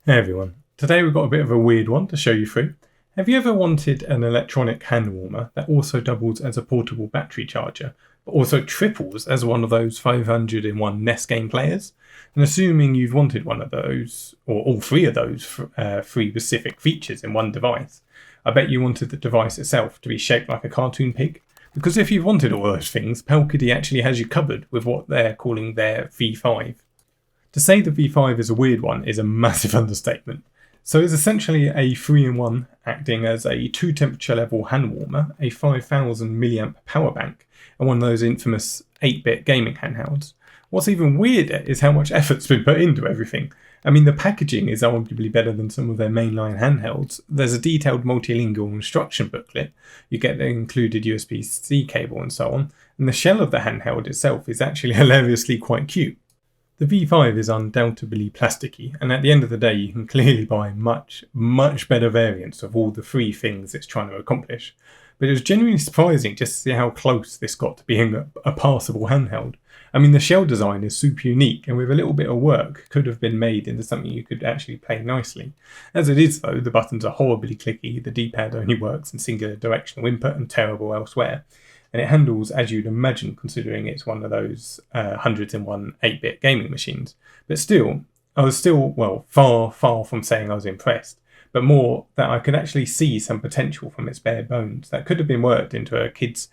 Hey everyone, today we've got a bit of a weird one to show you through. Have you ever wanted an electronic hand warmer that also doubles as a portable battery charger, but also triples as one of those 500-in-1 NES game players? And assuming you've wanted one of those, or all three of those three specific features in one device, I bet you wanted the device itself to be shaped like a cartoon pig. Because if you've wanted all those things, Powkiddy actually has you covered with what they're calling their V5. To say the V5 is a weird one is a massive understatement. So it's essentially a 3-in-1 acting as a 2 temperature level hand warmer, a 5000 milliamp power bank, and one of those infamous 8-bit gaming handhelds. What's even weirder is how much effort's been put into everything. I mean, the packaging is arguably better than some of their mainline handhelds. There's a detailed multilingual instruction booklet, you get the included USB-C cable and so on, and the shell of the handheld itself is actually hilariously quite cute. The V5 is undoubtedly plasticky, and at the end of the day you can clearly buy much better variants of all the three things it's trying to accomplish. But it was genuinely surprising just to see how close this got to being a passable handheld. I mean, the shell design is super unique, and with a little bit of work could have been made into something you could actually play nicely. As it is though, the buttons are horribly clicky, the D-pad only works in singular directional input and terrible elsewhere. And it handles as you'd imagine, considering it's one of those 100-in-1 8-bit gaming machines. But still, I was far from saying I was impressed, but more that I could actually see some potential from its bare bones that could have been worked into a kid's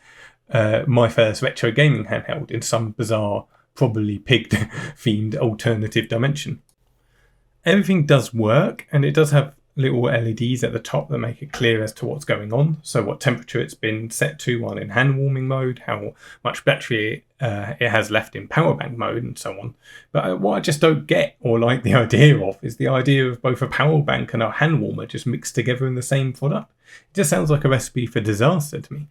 my first retro gaming handheld in some bizarre, probably pig-themed alternative dimension. Everything does work, and it does have little LEDs at the top that make it clear as to what's going on, so what temperature it's been set to while in hand warming mode, how much battery it has left in power bank mode, and so on. But what I just don't get or like the idea of is the idea of both a power bank and a hand warmer just mixed together in the same product. It just sounds like a recipe for disaster to me.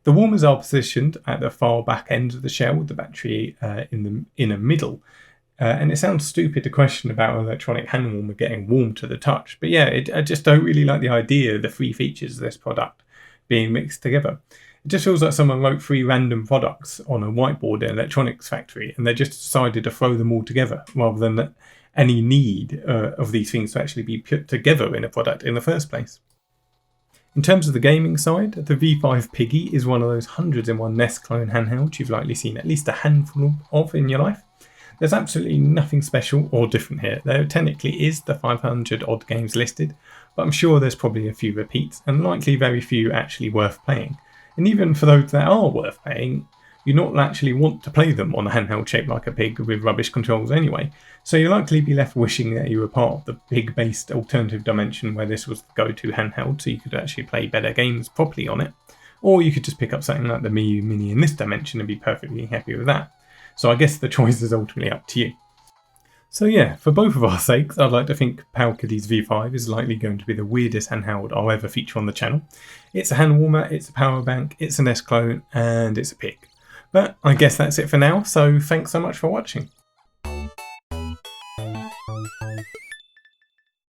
The warmers are positioned at the far back end of the shell with the battery in the inner middle. And it sounds stupid to question about an electronic hand warmer getting warm to the touch, but yeah, I just don't really like the idea of the three features of this product being mixed together. It just feels like someone wrote three random products on a whiteboard in an electronics factory and they just decided to throw them all together rather than any need of these things to actually be put together in a product in the first place. In terms of the gaming side, the V5 Piggy is one of those 100-in-1 NES-clone handhelds you've likely seen at least a handful of in your life. There's absolutely nothing special or different here. There technically is the 500 odd games listed, but I'm sure there's probably a few repeats and likely very few actually worth playing. And even for those that are worth playing, you not actually want to play them on a handheld shaped like a pig with rubbish controls anyway, so you'll likely be left wishing that you were part of the pig-based alternative dimension where this was the go-to handheld so you could actually play better games properly on it. Or you could just pick up something like the Miu Mini in this dimension and be perfectly happy with that. So I guess the choice is ultimately up to you. So yeah, for both of our sakes, I'd like to think Powkiddy's V5 is likely going to be the weirdest handheld I'll ever feature on the channel. It's a hand warmer, it's a power bank, it's an NES clone, and it's a pig. But I guess that's it for now, so thanks so much for watching.